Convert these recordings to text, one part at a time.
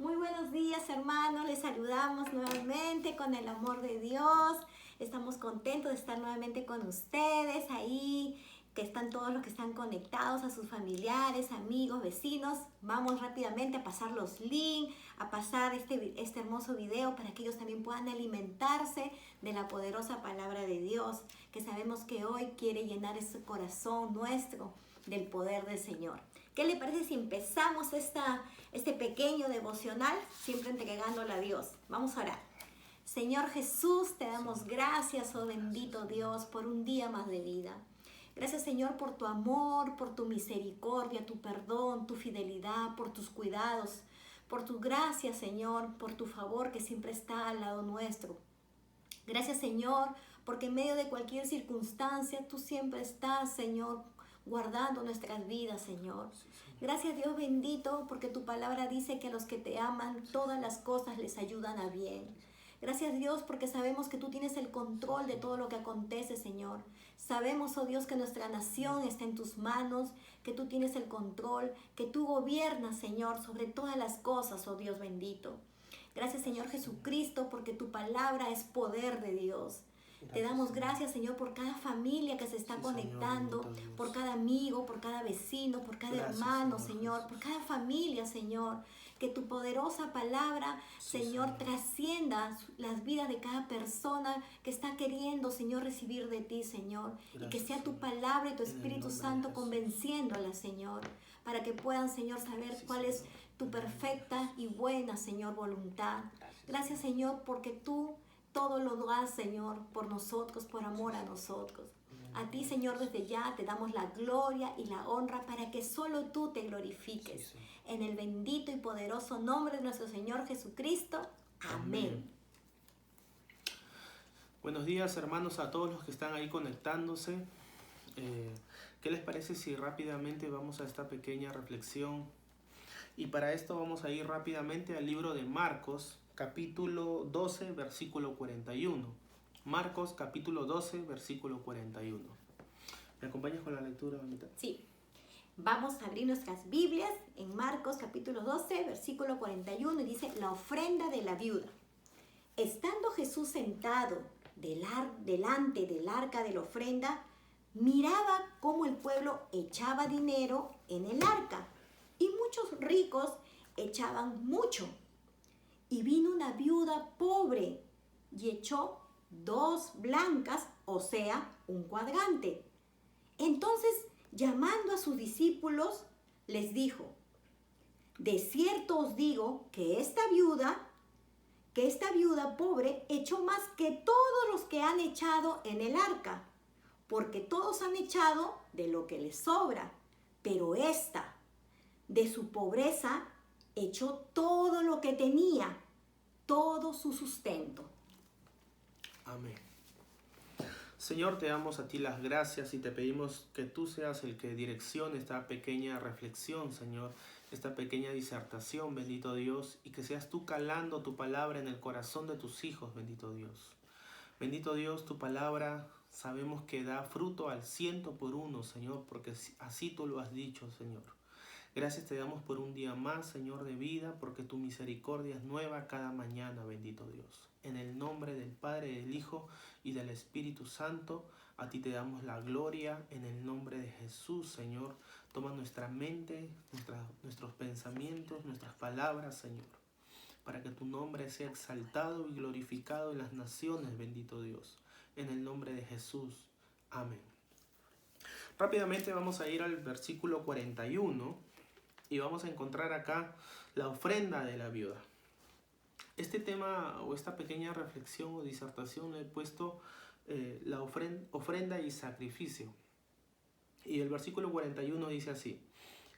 Muy buenos días, hermanos. Les saludamos nuevamente con el amor de Dios. Estamos contentos de estar nuevamente con ustedes ahí, que están todos los que están conectados, a sus familiares, amigos, vecinos. Vamos rápidamente a pasar los links, a pasar este hermoso video para que ellos también puedan alimentarse de la poderosa palabra de Dios, que sabemos que hoy quiere llenar ese corazón nuestro del poder del Señor. ¿Qué le parece si empezamos este pequeño devocional, siempre entregándole a Dios? Vamos a orar. Señor Jesús, te damos gracias, oh bendito Dios, por un día más de vida. Gracias, Señor, por tu amor, por tu misericordia, tu perdón, tu fidelidad, por tus cuidados, por tu gracia, Señor, por tu favor que siempre está al lado nuestro. Gracias, Señor, porque en medio de cualquier circunstancia tú siempre estás, Señor, guardando nuestras vidas, Señor. Gracias, Dios bendito, porque tu palabra dice que a los que te aman todas las cosas les ayudan a bien. Gracias, Dios, porque sabemos que tú tienes el control de todo lo que acontece, Señor. Sabemos, oh Dios, que nuestra nación está en tus manos, que tú tienes el control, que tú gobiernas, Señor, sobre todas las cosas, oh Dios bendito. Gracias, Señor Jesucristo, porque tu palabra es poder de Dios. Te damos gracias, Señor, por cada familia que se está conectando, Señor, por cada amigo, por cada vecino, por cada hermano, Señor, por cada familia, Señor. Que tu poderosa palabra, Señor, trascienda las vidas de cada persona que está queriendo, Señor, recibir de ti, Señor. Y que sea tu palabra y tu Espíritu Santo convenciéndola, Señor, para que puedan, Señor, saber cuál es tu perfecta y buena, Señor, voluntad. Gracias, Señor, porque tú todo lo das, Señor, por nosotros, por amor a nosotros. A ti, Señor, desde ya te damos la gloria y la honra para que solo tú te glorifiques. En el bendito y poderoso nombre de nuestro Señor Jesucristo. Amén. Buenos días, hermanos, a todos los que están ahí conectándose. ¿Qué les parece si rápidamente vamos a esta pequeña reflexión? Y para esto vamos a ir rápidamente al libro de Marcos, capítulo 12, versículo 41. Marcos, capítulo 12, versículo 41. ¿Me acompañas con la lectura, Anita? Sí. Vamos a abrir nuestras Biblias en Marcos, capítulo 12, versículo 41, y dice, la ofrenda de la viuda. Estando Jesús sentado delante del arca de la ofrenda, miraba cómo el pueblo echaba dinero en el arca, y muchos ricos echaban mucho. Y vino una viuda pobre y echó 2 blancas, o sea, un cuadrante. Entonces, llamando a sus discípulos, les dijo, de cierto os digo que esta viuda pobre echó más que todos los que han echado en el arca, porque todos han echado de lo que les sobra, pero esta, de su pobreza, echó todo lo que tenía, todo su sustento. Amén. Señor, te damos a ti las gracias y te pedimos que tú seas el que direccione esta pequeña reflexión, Señor, esta pequeña disertación, bendito Dios, y que seas tú calando tu palabra en el corazón de tus hijos, bendito Dios. Bendito Dios, tu palabra sabemos que da fruto al 100 por 1, Señor, porque así tú lo has dicho, Señor. Gracias te damos por un día más, Señor, de vida, porque tu misericordia es nueva cada mañana, bendito Dios. En el nombre del Padre, del Hijo y del Espíritu Santo, a ti te damos la gloria, en el nombre de Jesús, Señor. Toma nuestra mente, nuestros pensamientos, nuestras palabras, Señor, para que tu nombre sea exaltado y glorificado en las naciones, bendito Dios. En el nombre de Jesús. Amén. Rápidamente vamos a ir al versículo 41. Y vamos a encontrar acá la ofrenda de la viuda. Este tema o esta pequeña reflexión o disertación le he puesto la ofrenda y sacrificio. Y el versículo 41 dice así.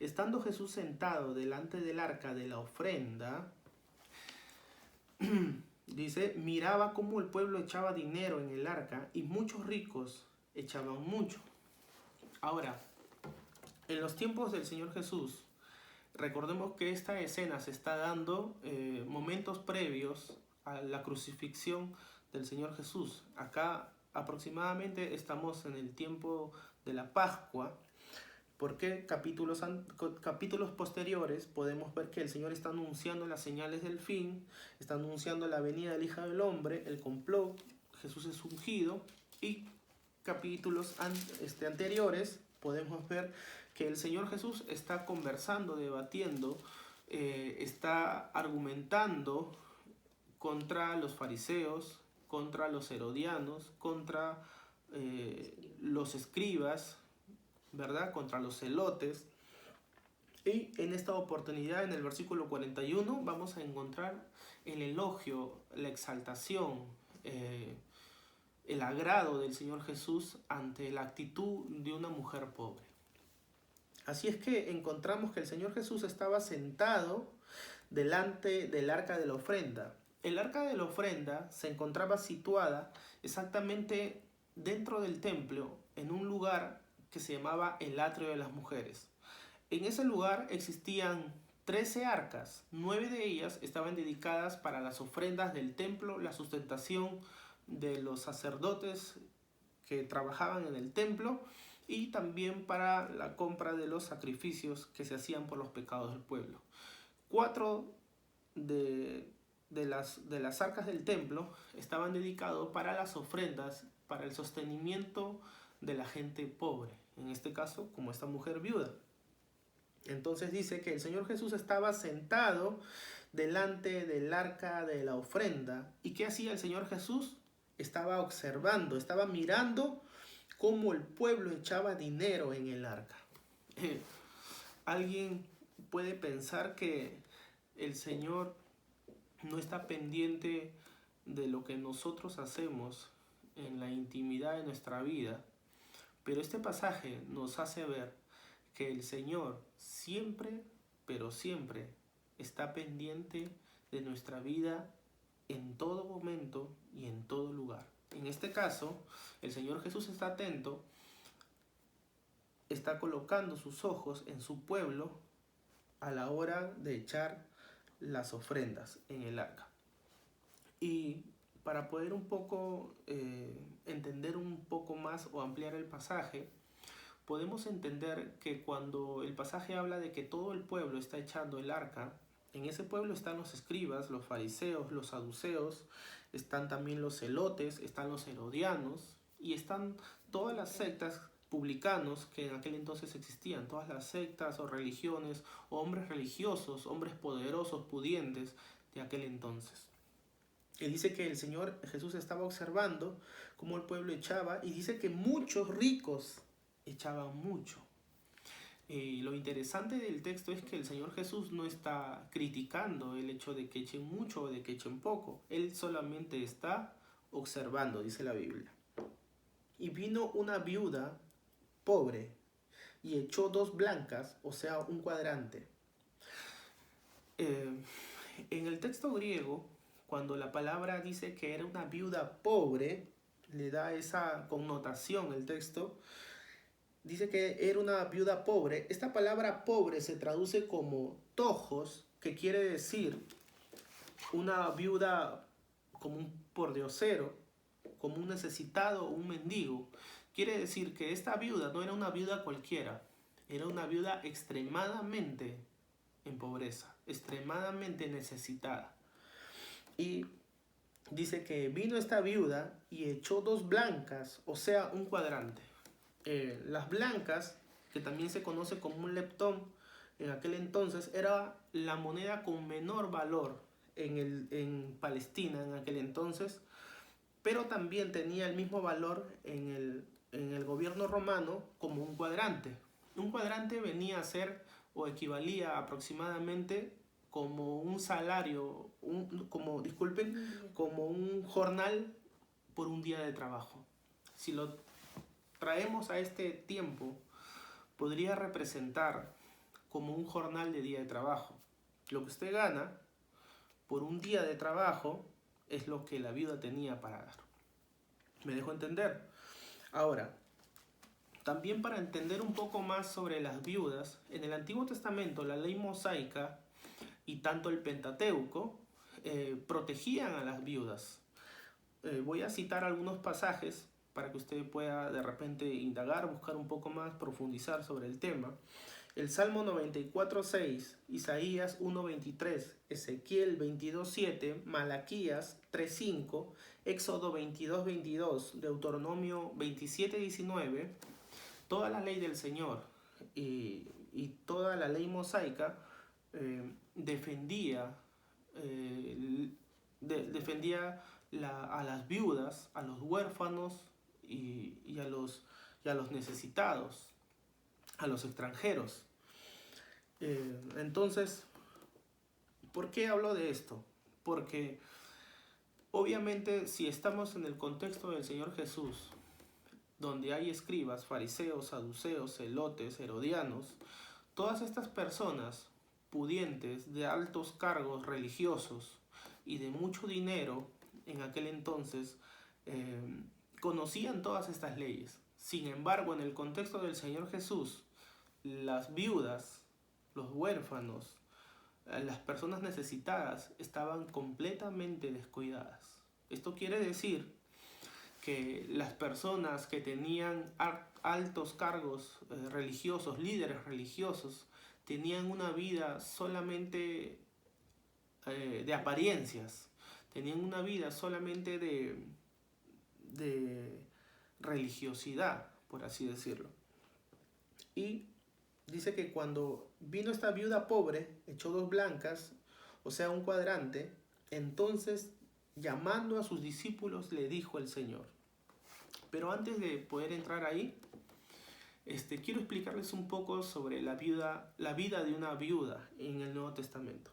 Estando Jesús sentado delante del arca de la ofrenda, dice, miraba cómo el pueblo echaba dinero en el arca y muchos ricos echaban mucho. Ahora, en los tiempos del Señor Jesús, recordemos que esta escena se está dando momentos previos a la crucifixión del Señor Jesús. Acá aproximadamente estamos en el tiempo de la Pascua, Porque capítulos posteriores podemos ver que el Señor está anunciando las señales del fin, está anunciando la venida del Hijo del Hombre, el complot, Jesús es ungido, y capítulos anteriores podemos ver que el Señor Jesús está conversando, debatiendo, está argumentando contra los fariseos, contra los herodianos, contra los escribas, ¿verdad? Contra los celotes. Y en esta oportunidad, en el versículo 41, vamos a encontrar el elogio, la exaltación, el agrado del Señor Jesús ante la actitud de una mujer pobre. Así es que encontramos que el Señor Jesús estaba sentado delante del arca de la ofrenda. El arca de la ofrenda se encontraba situada exactamente dentro del templo, en un lugar que se llamaba el atrio de las mujeres. En ese lugar existían 13 arcas, 9 de ellas estaban dedicadas para las ofrendas del templo, la sustentación de los sacerdotes que trabajaban en el templo y también para la compra de los sacrificios que se hacían por los pecados del pueblo. 4 de las arcas del templo estaban dedicados para las ofrendas, para el sostenimiento de la gente pobre, en este caso como esta mujer viuda. Entonces dice que el Señor Jesús estaba sentado delante del arca de la ofrenda. ¿Y qué hacía el Señor Jesús? Estaba observando, estaba mirando cómo el pueblo echaba dinero en el arca. Alguien puede pensar que el Señor no está pendiente de lo que nosotros hacemos en la intimidad de nuestra vida, pero este pasaje nos hace ver que el Señor siempre, pero siempre está pendiente de nuestra vida en todo momento y en todo lugar. En este caso, el Señor Jesús está atento, está colocando sus ojos en su pueblo a la hora de echar las ofrendas en el arca. Y para poder un poco entender un poco más o ampliar el pasaje, podemos entender que cuando el pasaje habla de que todo el pueblo está echando el arca, en ese pueblo están los escribas, los fariseos, los saduceos, están también los celotes, están los herodianos y están todas las sectas publicanos que en aquel entonces existían, todas las sectas o religiones o hombres religiosos, hombres poderosos, pudientes de aquel entonces. Y dice que el Señor Jesús estaba observando cómo el pueblo echaba y dice que muchos ricos echaban mucho. Lo interesante del texto es que el Señor Jesús no está criticando el hecho de que echen mucho o de que echen poco. Él solamente está observando, dice la Biblia. Y vino una viuda pobre y echó 2 blancas, o sea, un cuadrante. En el texto griego, cuando la palabra dice que era una viuda pobre, le da esa connotación el texto. Dice que era una viuda pobre. Esta palabra pobre se traduce como tojos, que quiere decir una viuda como un pordiosero, como un necesitado o un mendigo. Quiere decir que esta viuda no era una viuda cualquiera, era una viuda extremadamente en pobreza, extremadamente necesitada. Y dice que vino esta viuda y echó 2 blancas, o sea, un cuadrante. Las blancas, que también se conoce como un leptón, en aquel entonces era la moneda con menor valor en Palestina en aquel entonces, pero también tenía el mismo valor en el gobierno romano como un cuadrante. Un cuadrante venía a ser o equivalía aproximadamente como un salario, como un jornal por un día de trabajo. Si lo traemos a este tiempo, podría representar como un jornal de día de trabajo. Lo que usted gana por un día de trabajo es lo que la viuda tenía para dar. ¿Me dejo entender? Ahora, también para entender un poco más sobre las viudas, en el Antiguo Testamento la ley mosaica y tanto el Pentateuco protegían a las viudas. Voy a citar algunos pasajes para que usted pueda de repente indagar, buscar un poco más, profundizar sobre el tema. El Salmo 94:6, Isaías 1:23, Ezequiel 22:7, Malaquías 3:5, Éxodo 22:22, Deuteronomio 27:19, toda la ley del Señor y toda la ley mosaica defendía a las viudas, a los huérfanos y a los necesitados, a los extranjeros. Entonces, ¿por qué hablo de esto? Porque obviamente si estamos en el contexto del Señor Jesús, donde hay escribas, fariseos, saduceos, celotes, herodianos, todas estas personas pudientes de altos cargos religiosos y de mucho dinero en aquel entonces conocían todas estas leyes. Sin embargo, en el contexto del Señor Jesús, las viudas, los huérfanos, las personas necesitadas estaban completamente descuidadas. Esto quiere decir que las personas que tenían altos cargos religiosos, líderes religiosos, tenían una vida solamente de apariencias, tenían una vida solamente de religiosidad, por así decirlo. Y dice que cuando vino esta viuda pobre, echó 2 blancas, o sea, un cuadrante, entonces llamando a sus discípulos le dijo el Señor. Pero antes de poder entrar ahí, quiero explicarles un poco sobre la vida de una viuda en el Nuevo Testamento.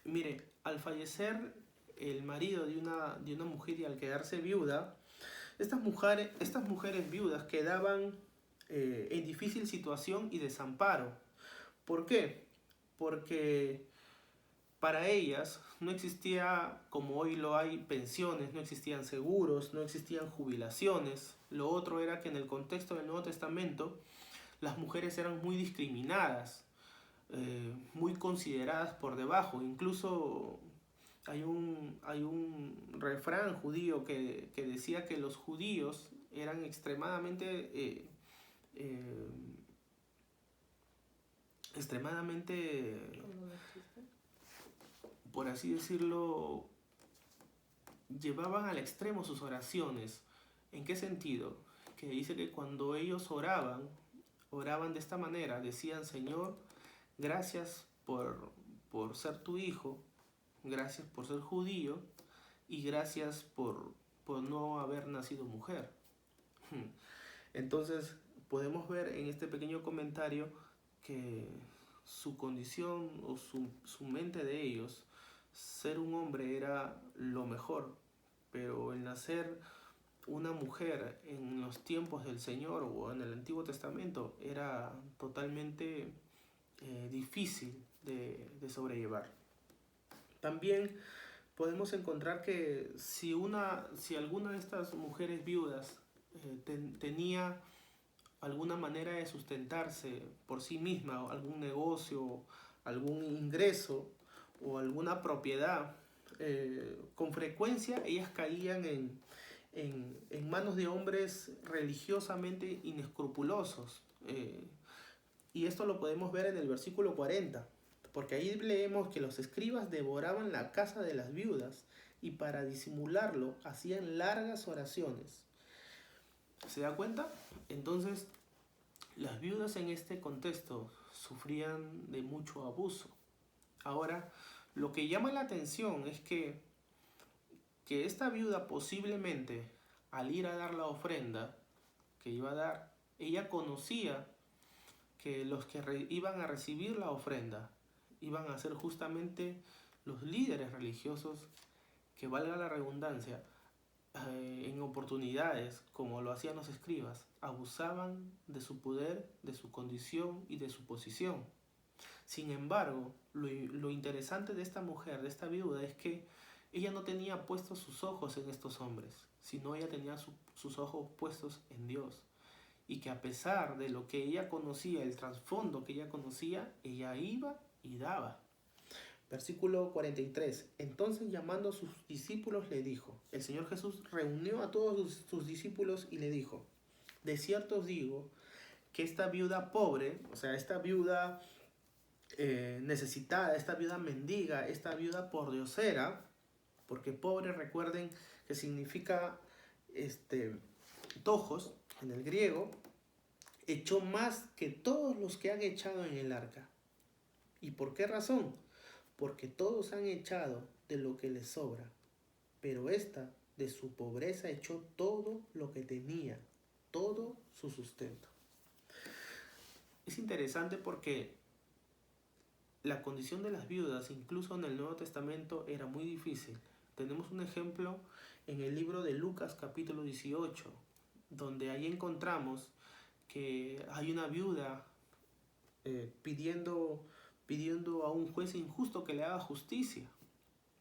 Mire, al fallecer el marido de una mujer y al quedarse viuda, estas mujeres viudas quedaban en difícil situación y desamparo. ¿Por qué? Porque para ellas no existía, como hoy lo hay, pensiones, no existían seguros, no existían jubilaciones. Lo otro era que en el contexto del Nuevo Testamento las mujeres eran muy discriminadas, muy consideradas por debajo. Incluso hay un refrán judío que decía que los judíos eran extremadamente por así decirlo, llevaban al extremo sus oraciones. ¿En qué sentido? Que dice que cuando ellos oraban de esta manera, decían: Señor, gracias por ser tu hijo, gracias por ser judío y gracias por no haber nacido mujer. Entonces podemos ver en este pequeño comentario que su condición o su mente de ellos, ser un hombre era lo mejor, pero el nacer una mujer en los tiempos del Señor o en el Antiguo Testamento era totalmente difícil de sobrellevar. También podemos encontrar que si alguna de estas mujeres viudas tenía alguna manera de sustentarse por sí misma, algún negocio, algún ingreso o alguna propiedad, con frecuencia ellas caían en manos de hombres religiosamente inescrupulosos. Y esto lo podemos ver en el versículo 40, porque ahí leemos que los escribas devoraban la casa de las viudas y para disimularlo hacían largas oraciones. ¿Se da cuenta? Entonces, las viudas en este contexto sufrían de mucho abuso. Ahora, lo que llama la atención es que esta viuda posiblemente, al ir a dar la ofrenda que iba a dar, ella conocía que los que iban a recibir la ofrenda iban a ser justamente los líderes religiosos que, valga la redundancia, en oportunidades, como lo hacían los escribas, abusaban de su poder, de su condición y de su posición. Sin embargo, lo interesante de esta mujer, de esta viuda, es que ella no tenía puestos sus ojos en estos hombres, sino ella tenía sus ojos puestos en Dios. Y que a pesar de lo que ella conocía, el trasfondo que ella conocía, ella iba y daba. Versículo 43. Entonces llamando a sus discípulos le dijo, el Señor Jesús reunió a todos sus discípulos y le dijo, de cierto os digo que esta viuda pobre, o sea, esta viuda necesitada, esta viuda mendiga, esta viuda pordiosera, porque pobre recuerden que significa tojos en el griego, echó más que todos los que han echado en el arca. ¿Y por qué razón? Porque todos han echado de lo que les sobra, pero esta de su pobreza echó todo lo que tenía, todo su sustento. Es interesante porque la condición de las viudas, incluso en el Nuevo Testamento, era muy difícil. Tenemos un ejemplo en el libro de Lucas capítulo 18, donde ahí encontramos que hay una viuda pidiendo a un juez injusto que le haga justicia.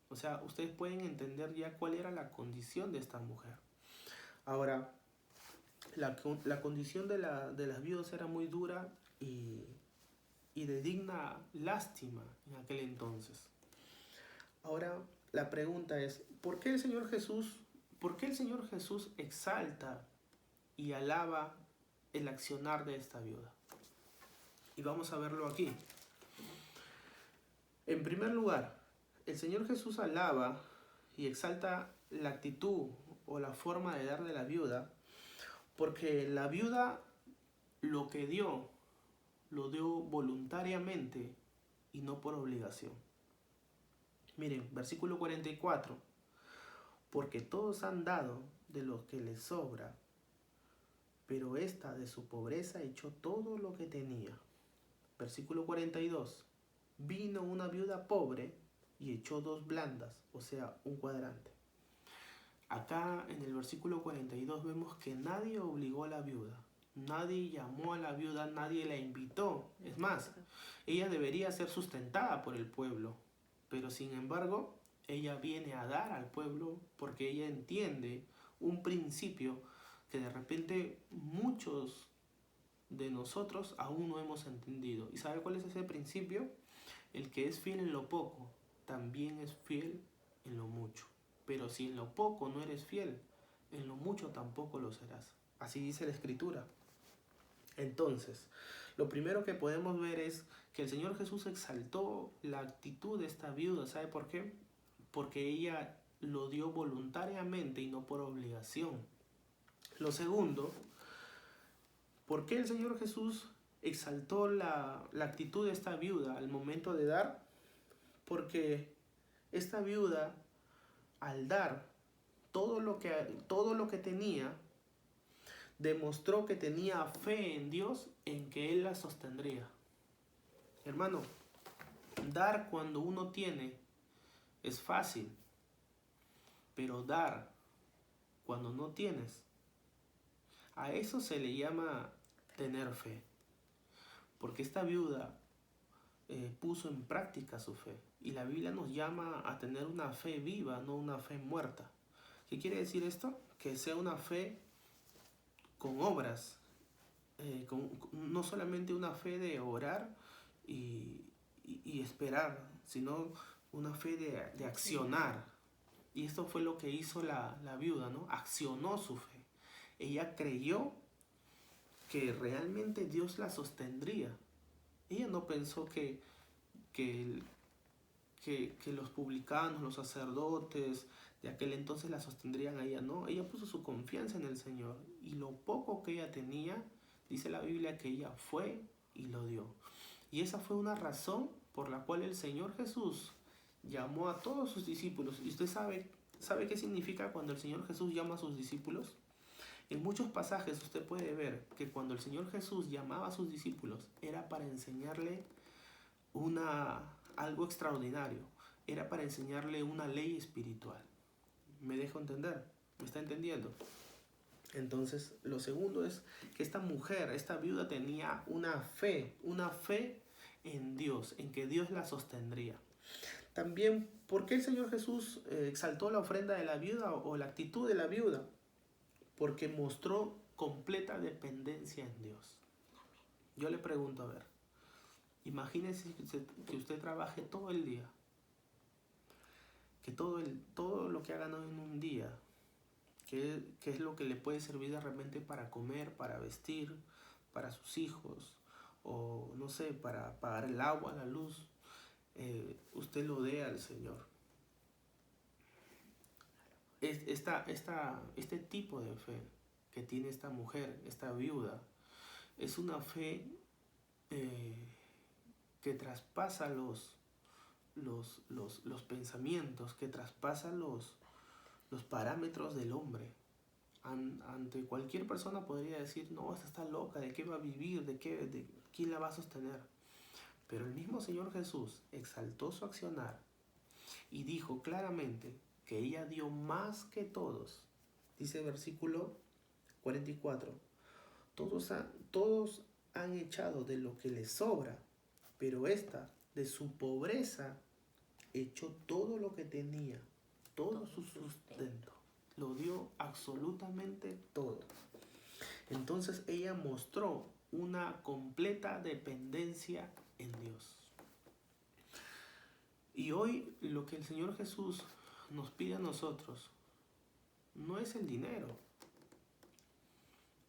O sea, ustedes pueden entender ya cuál era la condición de esta mujer. Ahora, la condición de las viudas era muy dura y de digna lástima en aquel entonces. Ahora, la pregunta es, ¿por qué el Señor Jesús exalta y alaba el accionar de esta viuda? Y vamos a verlo aquí. En primer lugar, el Señor Jesús alaba y exalta la actitud o la forma de dar de la viuda, porque la viuda lo que dio, lo dio voluntariamente y no por obligación. Miren, versículo 44. Porque todos han dado de lo que les sobra, pero esta de su pobreza echó todo lo que tenía. Versículo 42. Vino una viuda pobre y echó 2 blandas, o sea, un cuadrante. Acá en el versículo 42 vemos que nadie obligó a la viuda. Nadie llamó a la viuda, nadie la invitó. Es más, ella debería ser sustentada por el pueblo. Pero sin embargo, ella viene a dar al pueblo porque ella entiende un principio que de repente muchos de nosotros aún no hemos entendido. ¿Y sabe cuál es ese principio? El que es fiel en lo poco, también es fiel en lo mucho. Pero si en lo poco no eres fiel, en lo mucho tampoco lo serás. Así dice la Escritura. Entonces, lo primero que podemos ver es que el Señor Jesús exaltó la actitud de esta viuda. ¿Sabe por qué? Porque ella lo dio voluntariamente y no por obligación. Lo segundo, ¿por qué el Señor Jesús exaltó la actitud de esta viuda al momento de dar? Porque esta viuda, al dar todo lo que tenía, demostró que tenía fe en Dios, en que Él la sostendría. Hermano, dar cuando uno tiene es fácil, pero dar cuando no tienes, a eso se le llama tener fe. Porque esta viuda puso en práctica su fe. Y la Biblia nos llama a tener una fe viva, no una fe muerta. ¿Qué quiere decir esto? Que sea una fe con obras, no solamente una fe de orar y esperar, sino una fe de accionar. Y esto fue lo que hizo la viuda, ¿no? Accionó su fe. Ella creyó que realmente Dios la sostendría. Ella no pensó que los publicanos, los sacerdotes de aquel entonces la sostendrían a ella. No, ella puso su confianza en el Señor. Y lo poco que ella tenía, dice la Biblia que ella fue y lo dio. Y esa fue una razón por la cual el Señor Jesús llamó a todos sus discípulos. ¿Y usted sabe qué significa cuando el Señor Jesús llama a sus discípulos? En muchos pasajes usted puede ver que cuando el Señor Jesús llamaba a sus discípulos era para enseñarle algo extraordinario. Era para enseñarle una ley espiritual. ¿Me dejo entender? ¿Me está entendiendo? Entonces, lo segundo es que esta mujer, esta viuda tenía una fe en Dios, en que Dios la sostendría. También, ¿por qué el Señor Jesús exaltó la ofrenda de la viuda o la actitud de la viuda? Porque mostró completa dependencia en Dios. Yo le pregunto, a ver, imagínese que usted trabaje todo el día que todo lo que ha ganado en un día, que es lo que le puede servir de repente para comer, para vestir, para sus hijos, o no sé, para pagar el agua, la luz, usted lo dé al Señor. Este tipo de fe que tiene esta mujer, esta viuda, es una fe que traspasa los pensamientos, que traspasa los parámetros del hombre. Ante cualquier persona podría decir, no, esta está loca, ¿de qué va a vivir? ¿De quién la va a sostener? Pero el mismo Señor Jesús exaltó su accionar y dijo claramente que ella dio más que todos. Dice versículo 44, todos han echado de lo que les sobra, pero esta, de su pobreza, echó todo lo que tenía, todo su sustento. Lo dio absolutamente todo. Entonces ella mostró una completa dependencia en Dios. Y hoy lo que el Señor Jesús nos pide a nosotros no es el dinero.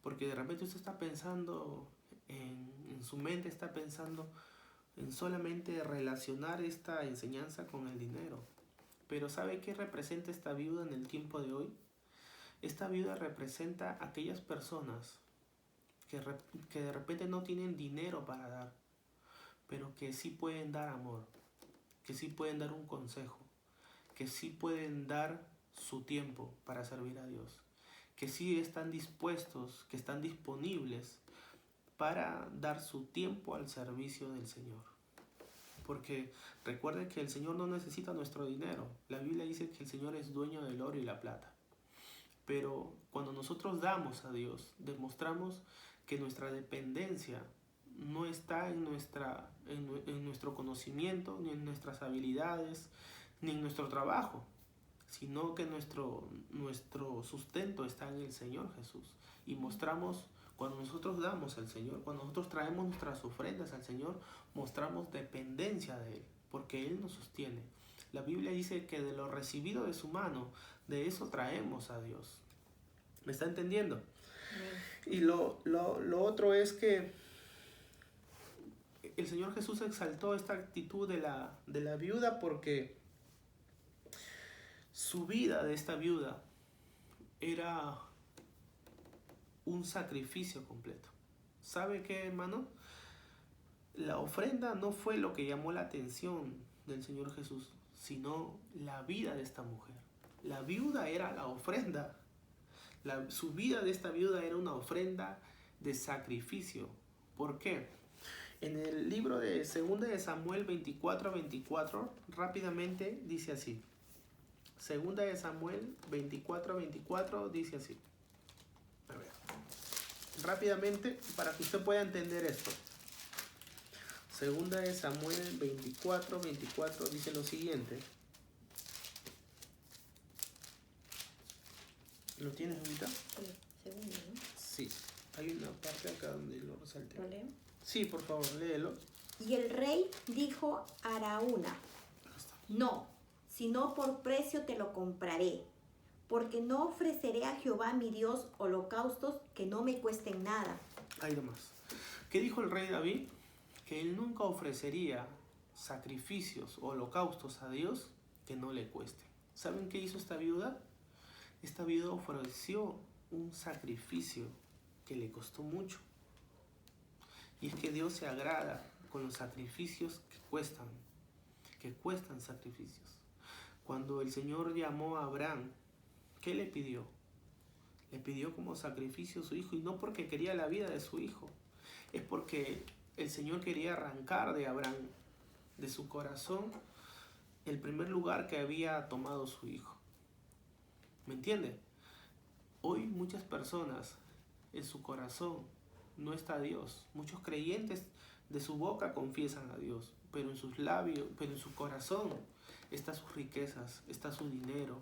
Porque de repente usted está pensando, en su mente está pensando en solamente relacionar esta enseñanza con el dinero. Pero ¿sabe qué representa esta viuda en el tiempo de hoy? Esta viuda representa a aquellas personas que de repente no tienen dinero para dar, pero que sí pueden dar amor, que sí pueden dar un consejo, que sí pueden dar su tiempo para servir a Dios, que sí están dispuestos, que están disponibles para dar su tiempo al servicio del Señor. Porque recuerden que el Señor no necesita nuestro dinero. La Biblia dice que el Señor es dueño del oro y la plata. Pero cuando nosotros damos a Dios, demostramos que nuestra dependencia no está en nuestro conocimiento, ni en nuestras habilidades, ni en nuestro trabajo, sino que nuestro sustento está en el Señor Jesús. Y mostramos, cuando nosotros damos al Señor, cuando nosotros traemos nuestras ofrendas al Señor, mostramos dependencia de Él, porque Él nos sostiene. La Biblia dice que de lo recibido de su mano, de eso traemos a Dios. ¿Me está entendiendo? Y lo otro es que el Señor Jesús exaltó esta actitud de la viuda porque su vida de esta viuda era un sacrificio completo. ¿Sabe qué, hermano? La ofrenda no fue lo que llamó la atención del Señor Jesús, sino la vida de esta mujer. La viuda era la ofrenda. Su vida de esta viuda era una ofrenda de sacrificio. ¿Por qué? En el libro de 2 de Samuel 24:24, rápidamente dice así. 2 de Samuel 24:24 dice así. A ver. Rápidamente, para que usted pueda entender esto. 2 de Samuel 24:24 dice lo siguiente. ¿Lo tienes ahorita? Sí, segundo, ¿no? Sí, hay una parte acá donde lo resalté. ¿Lo leo? Sí, por favor, léelo. Y el rey dijo a Araúna, no, sino por precio te lo compraré, porque no ofreceré a Jehová mi Dios holocaustos que no me cuesten nada. Ahí nomás. ¿Qué dijo el rey David? Que él nunca ofrecería sacrificios o holocaustos a Dios que no le cuesten. ¿Saben qué hizo esta viuda? Esta viuda ofreció un sacrificio que le costó mucho. Y es que Dios se agrada con los sacrificios que cuestan sacrificios. Cuando el Señor llamó a Abraham, ¿qué le pidió? Le pidió como sacrificio a su hijo, y no porque quería la vida de su hijo, es porque el Señor quería arrancar de Abraham, de su corazón, el primer lugar que había tomado su hijo. ¿Me entiende? Hoy muchas personas en su corazón no está Dios. Muchos creyentes de su boca confiesan a Dios, pero en sus labios, pero en su corazón están sus riquezas, está su dinero,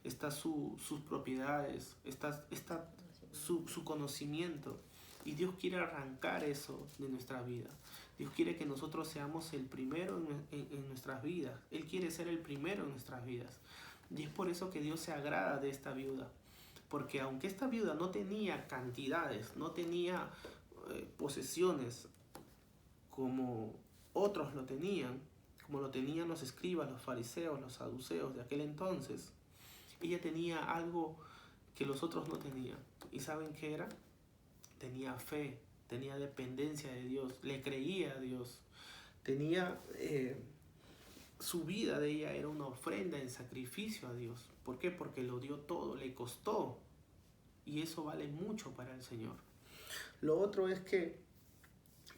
está sus propiedades, está su conocimiento. Y Dios quiere arrancar eso de nuestra vida. Dios quiere que nosotros seamos el primero en nuestras vidas. Él quiere ser el primero en nuestras vidas. Y es por eso que Dios se agrada de esta viuda. Porque aunque esta viuda no tenía cantidades, no tenía posesiones como otros lo tenían, como lo tenían los escribas, los fariseos, los saduceos de aquel entonces, ella tenía algo que los otros no tenían. ¿Y saben qué era? Tenía fe, tenía dependencia de Dios, le creía a Dios, tenía su vida de ella era una ofrenda en sacrificio a Dios. ¿Por qué? Porque lo dio todo, le costó, y eso vale mucho para el Señor. Lo otro es que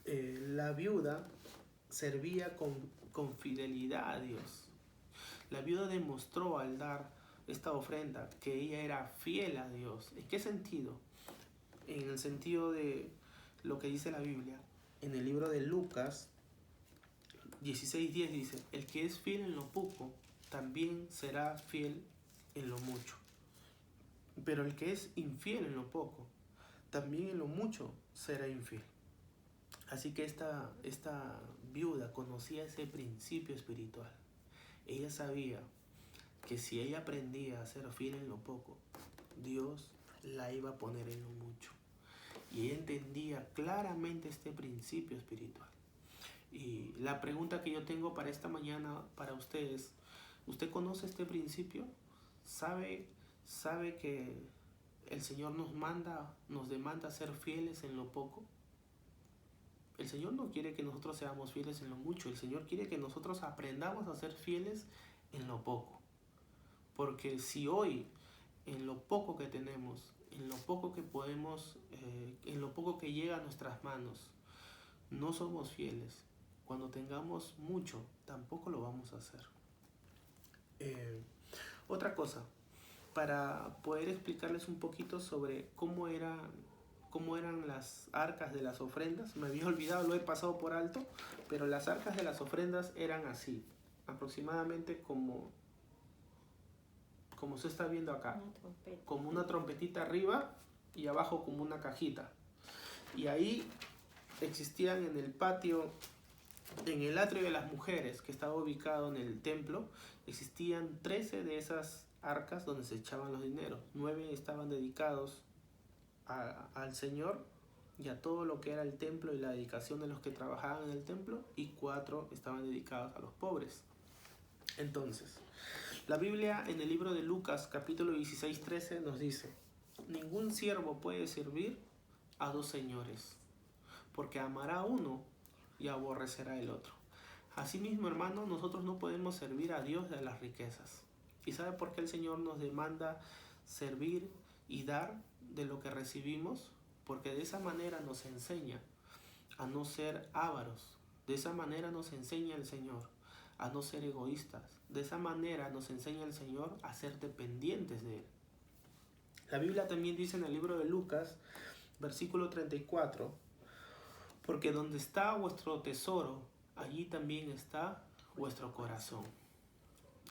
la viuda servía con fidelidad a Dios. La viuda demostró al dar esta ofrenda que ella era fiel a Dios. ¿En qué sentido? En el sentido de lo que dice la Biblia. En el libro de Lucas 16:10 dice: el que es fiel en lo poco, también será fiel en lo mucho. Pero el que es infiel en lo poco, también en lo mucho será infiel. Así que esta viuda conocía ese principio espiritual. Ella sabía que si ella aprendía a ser fiel en lo poco, Dios la iba a poner en lo mucho. Y ella entendía claramente este principio espiritual. Y la pregunta que yo tengo para esta mañana para ustedes: ¿usted conoce este principio? ¿Sabe que el Señor nos demanda ser fieles en lo poco? El Señor no quiere que nosotros seamos fieles en lo mucho. El Señor quiere que nosotros aprendamos a ser fieles en lo poco. Porque si hoy, en lo poco que tenemos, en lo poco que podemos, en lo poco que llega a nuestras manos, no somos fieles, cuando tengamos mucho, tampoco lo vamos a hacer. Otra cosa, para poder explicarles un poquito sobre cómo eran las arcas de las ofrendas. Me había olvidado, lo he pasado por alto, pero las arcas de las ofrendas eran así, aproximadamente como se está viendo acá, como una trompetita arriba y abajo como una cajita. Y ahí existían en el patio, en el atrio de las mujeres, que estaba ubicado en el templo, existían 13 de esas arcas donde se echaban los dineros. 9 estaban dedicados al Señor y a todo lo que era el templo y la dedicación de los que trabajaban en el templo, y 4 estaban dedicados a los pobres. Entonces, la Biblia en el libro de Lucas capítulo 16:13 nos dice: ningún siervo puede servir a 2 señores, porque amará a uno y aborrecerá el otro. Asimismo, hermano, nosotros no podemos servir a Dios de las riquezas. ¿Y sabe por qué el Señor nos demanda servir y dar de lo que recibimos? Porque de esa manera nos enseña a no ser ávaros. De esa manera nos enseña el Señor a no ser egoístas. De esa manera nos enseña el Señor a ser dependientes de Él. La Biblia también dice en el libro de Lucas, versículo 34, porque donde está vuestro tesoro, allí también está vuestro corazón.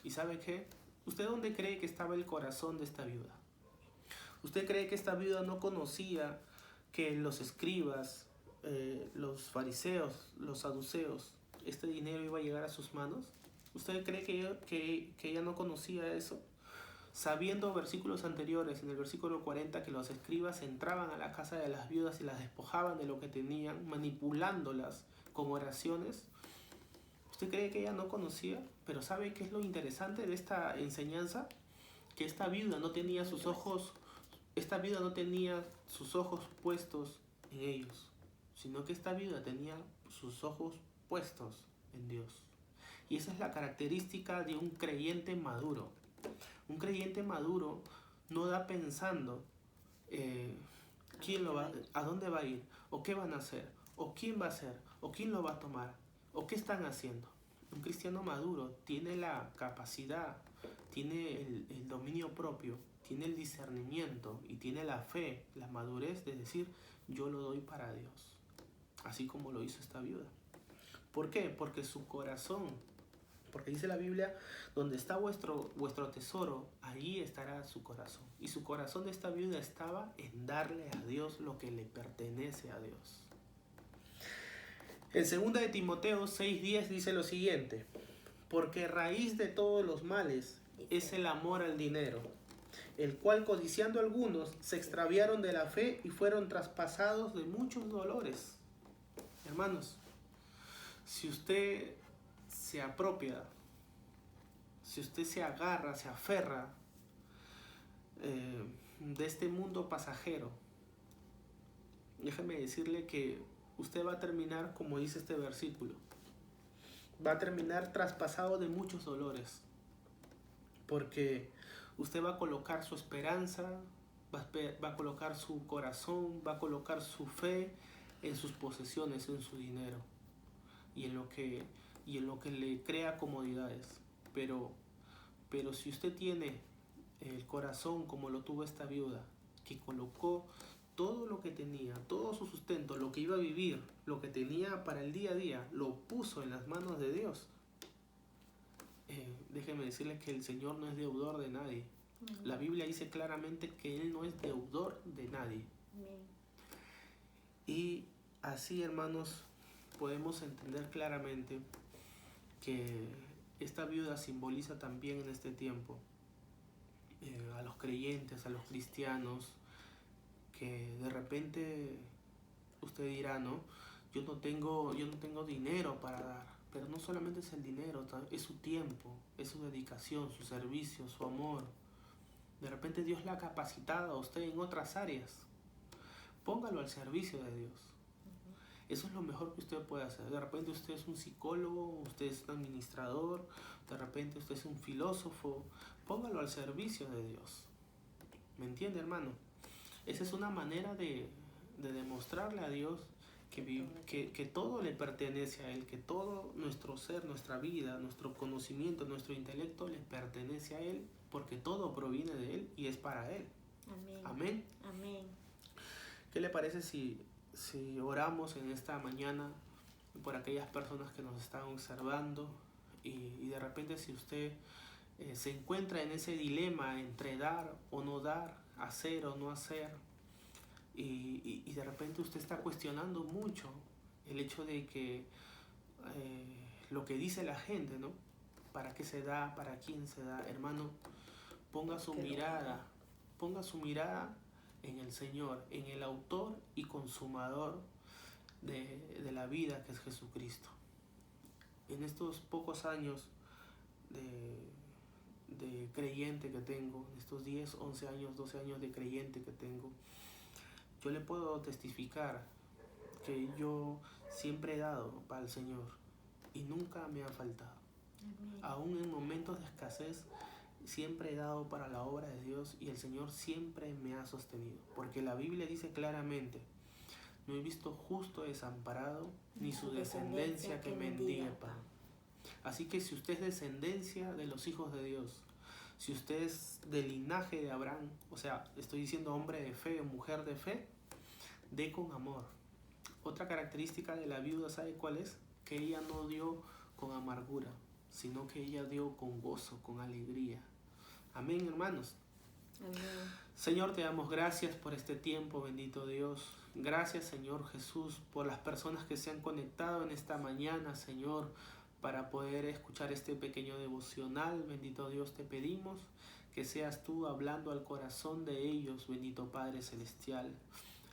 ¿Y sabe qué? ¿Usted dónde cree que estaba el corazón de esta viuda? ¿Usted cree que esta viuda no conocía que los escribas, los fariseos, los saduceos, este dinero iba a llegar a sus manos? ¿Usted cree que ella no conocía eso? Sabiendo versículos anteriores, en el versículo 40, que los escribas entraban a la casa de las viudas y las despojaban de lo que tenían, manipulándolas con oraciones. ¿Usted cree que ella no conocía? Pero ¿sabe qué es lo interesante de esta enseñanza? Que esta viuda no tenía sus ojos puestos en ellos, sino que esta viuda tenía sus ojos puestos en Dios. Y esa es la característica de un creyente maduro. Un creyente maduro no da pensando a dónde va a ir, o qué van a hacer, o quién va a hacer, o quién lo va a tomar, o qué están haciendo. Un cristiano maduro tiene la capacidad, tiene el dominio propio, tiene el discernimiento y tiene la fe, la madurez de decir: yo lo doy para Dios, así como lo hizo esta viuda. ¿Por qué? Porque su corazón Porque dice la Biblia, donde está vuestro tesoro, ahí estará su corazón. Y su corazón de esta viuda estaba en darle a Dios lo que le pertenece a Dios. En 2 de Timoteo 6:10 dice lo siguiente: porque raíz de todos los males es el amor al dinero, el cual codiciando algunos se extraviaron de la fe y fueron traspasados de muchos dolores. Hermanos, si usted se apropia, si usted se agarra, se aferra de este mundo pasajero, déjeme decirle que usted va a terminar como dice este versículo. Va a terminar traspasado de muchos dolores. Porque usted va a colocar su esperanza, va a colocar su corazón, va a colocar su fe en sus posesiones, en su dinero y en lo que le crea comodidades. Pero si usted tiene el corazón como lo tuvo esta viuda, que colocó todo lo que tenía, todo su sustento, lo que iba a vivir, lo que tenía para el día a día, lo puso en las manos de Dios. Déjeme decirles que el Señor no es deudor de nadie. La Biblia dice claramente que Él no es deudor de nadie. Y así, hermanos, podemos entender claramente que esta viuda simboliza también en este tiempo a los creyentes, a los cristianos, que de repente usted dirá, ¿no? Yo no tengo dinero para dar. Pero no solamente es el dinero, es su tiempo, es su dedicación, su servicio, su amor. De repente Dios le ha capacitado a usted en otras áreas. Póngalo al servicio de Dios. Eso es lo mejor que usted puede hacer. De repente usted es un psicólogo, usted es un administrador, de repente usted es un filósofo. Póngalo al servicio de Dios. ¿Me entiende, hermano? Esa es una manera de demostrarle a Dios que todo le pertenece a Él, que todo nuestro ser, nuestra vida, nuestro conocimiento, nuestro intelecto le pertenece a Él, porque todo proviene de Él y es para Él. Amén. Amén. Amén. ¿Qué le parece si oramos en esta mañana por aquellas personas que nos están observando y de repente si usted se encuentra en ese dilema entre dar o no dar, hacer o no hacer, y de repente usted está cuestionando mucho el hecho de que lo que dice la gente, ¿no? ¿Para qué se da? ¿Para quién se da? Hermano, ponga su mirada en el Señor, en el autor y consumador de la vida, que es Jesucristo. En estos pocos años de creyente que tengo, estos 10, 11 años, 12 años de creyente que tengo, yo le puedo testificar que yo siempre he dado para el Señor y nunca me ha faltado. Amén. Aún en momentos de escasez, siempre he dado para la obra de Dios y el Señor siempre me ha sostenido. Porque la Biblia dice claramente: no he visto justo desamparado, ni su descendencia que mendigue pan. Así que si usted es descendencia de los hijos de Dios, si usted es del linaje de Abraham, o sea, estoy diciendo hombre de fe o mujer de fe, dé con amor. Otra característica de la viuda, ¿sabe cuál es? Que ella no dio con amargura, sino que ella dio con gozo, con alegría. Amén, hermanos. Amén. Señor, te damos gracias por este tiempo, bendito Dios. Gracias, Señor Jesús, por las personas que se han conectado en esta mañana, Señor, para poder escuchar este pequeño devocional. Bendito Dios, te pedimos que seas tú hablando al corazón de ellos, bendito Padre Celestial.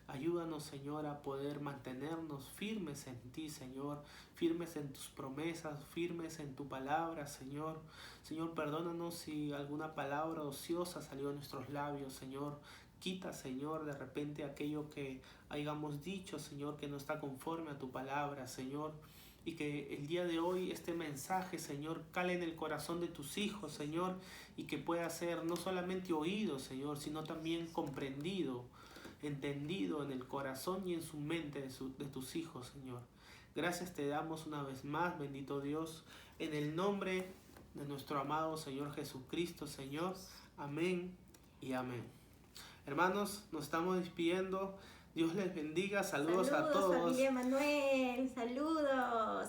Ayúdanos, Señor, a poder mantenernos firmes en ti, Señor, firmes en tus promesas, firmes en tu palabra, Señor. Señor, perdónanos si alguna palabra ociosa salió de nuestros labios, Señor. Quita, Señor, de repente aquello que hayamos dicho, Señor, que no está conforme a tu palabra, Señor. Y que el día de hoy este mensaje, Señor, cale en el corazón de tus hijos, Señor, y que pueda ser no solamente oído, Señor, sino también comprendido, entendido en el corazón y en su mente de tus hijos, Señor. Gracias te damos una vez más, bendito Dios, en el nombre de nuestro amado Señor Jesucristo, Señor. Amén y amén. Hermanos, nos estamos despidiendo. Dios les bendiga. Saludos a todos. Familia Manuel. Saludos.